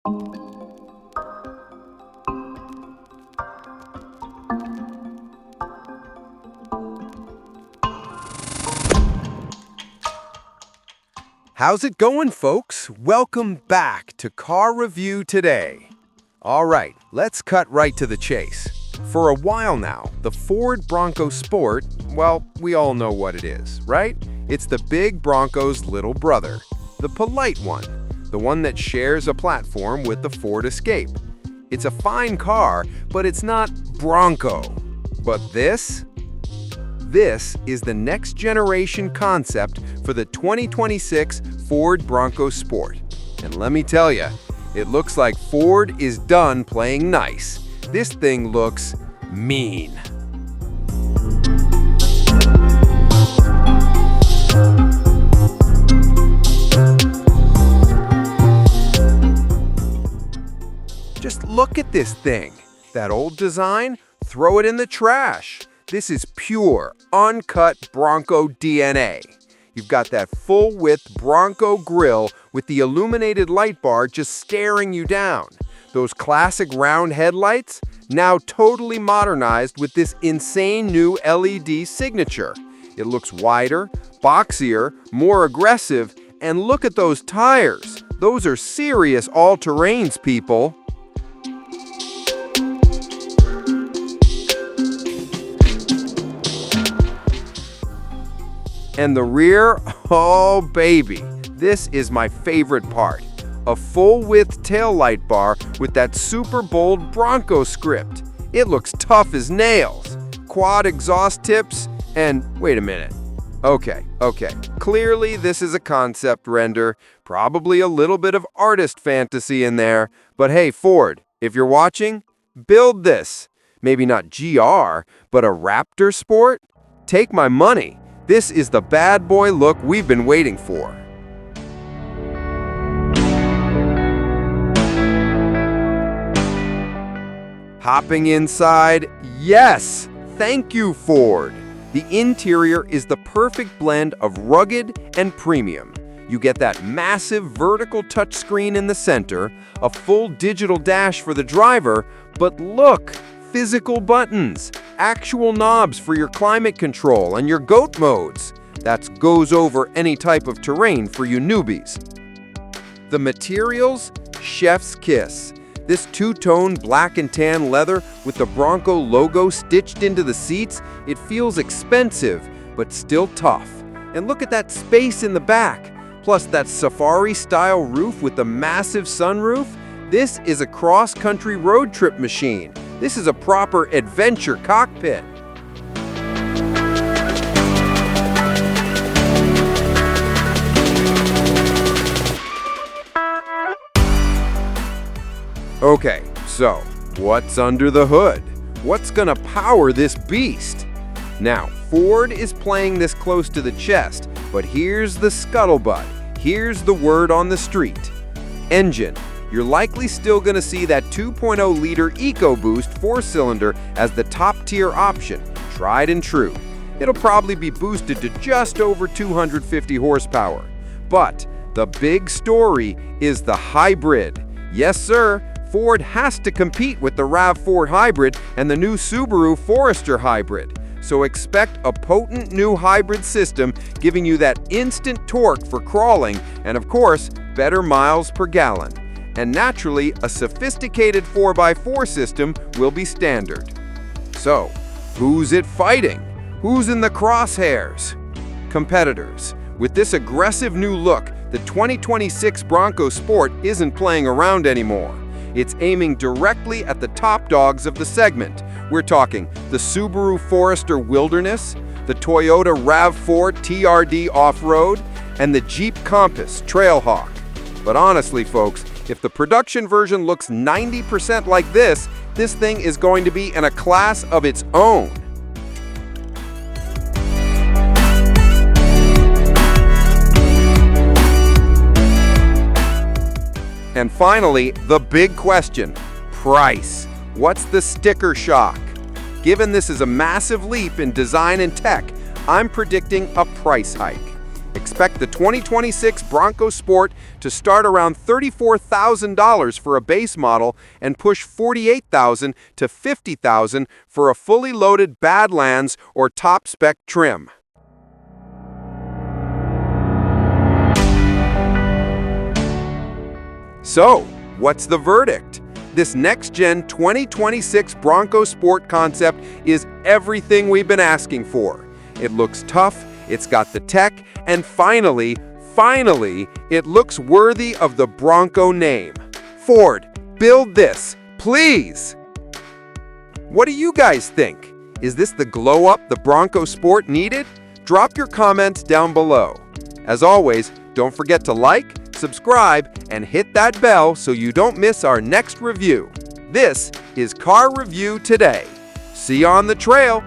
How's it going, folks? Welcome back to Car Review Today. All right, let's cut right to the chase. For a while now, the Ford Bronco Sport, well, we all know what it is, right? It's the big Bronco's little brother, the polite one, the one that shares a platform with the Ford Escape. It's a fine car, but it's not Bronco. But this is the next generation concept for the 2026 Ford Bronco Sport. And let me tell you, it looks like Ford is done playing nice. This thing looks mean. Just look at this thing. That old design, throw it in the trash. This is pure, uncut Bronco DNA. You've got that full-width Bronco grille with the illuminated light bar just staring you down. Those classic round headlights, now totally modernized with this insane new LED signature. It looks wider, boxier, more aggressive, and look at those tires. Those are serious all-terrains, people. And the rear, oh baby, this is my favorite part. A full-width taillight bar with that super bold Bronco script. It looks tough as nails. Quad exhaust tips, and wait a minute. Okay. Clearly this is a concept render, probably a little bit of artist fantasy in there. But hey, Ford, if you're watching, build this. Maybe not GR, but a Raptor Sport? Take my money. This is the bad boy look we've been waiting for. Hopping inside, yes! Thank you, Ford! The interior is the perfect blend of rugged and premium. You get that massive vertical touchscreen in the center, a full digital dash for the driver, but look! Physical buttons, actual knobs for your climate control and your GOAT modes. That goes over any type of terrain for you newbies. The materials, chef's kiss. This two-tone black and tan leather with the Bronco logo stitched into the seats, it feels expensive, but still tough. And look at that space in the back. Plus that safari-style roof with the massive sunroof. This is a cross-country road trip machine. This is a proper adventure cockpit. Okay, so what's under the hood? What's gonna power this beast? Now, Ford is playing this close to the chest, but here's the scuttlebutt. Here's the word on the street. Engine. You're likely still going to see that 2.0-liter EcoBoost 4-cylinder as the top-tier option, tried and true. It'll probably be boosted to just over 250 horsepower. But the big story is the hybrid. Yes, sir, Ford has to compete with the RAV4 hybrid and the new Subaru Forester hybrid. So expect a potent new hybrid system giving you that instant torque for crawling and, of course, better miles per gallon. And naturally, a sophisticated 4x4 system will be standard. So, who's it fighting? Who's in the crosshairs? Competitors. With this aggressive new look, the 2026 Bronco Sport isn't playing around anymore. It's aiming directly at the top dogs of the segment. We're talking the Subaru Forester Wilderness, the Toyota RAV4 TRD Off-Road, and the Jeep Compass Trailhawk. But honestly, folks, if the production version looks 90% like this thing is going to be in a class of its own. And finally, the big question, price. What's the sticker shock? Given this is a massive leap in design and tech, I'm predicting a price hike. expect the 2026 Bronco Sport to start around $34,000 for a base model and push $48,000 to $50,000 for a fully loaded Badlands or top-spec trim. So, what's the verdict? This next-gen 2026 Bronco Sport concept is everything we've been asking for. It looks tough, it's got the tech, and finally, it looks worthy of the Bronco name. Ford, build this, please! What do you guys think? Is this the glow-up the Bronco Sport needed? Drop your comments down below. As always, don't forget to like, subscribe, and hit that bell so you don't miss our next review. This is Car Review Today. See you on the trail!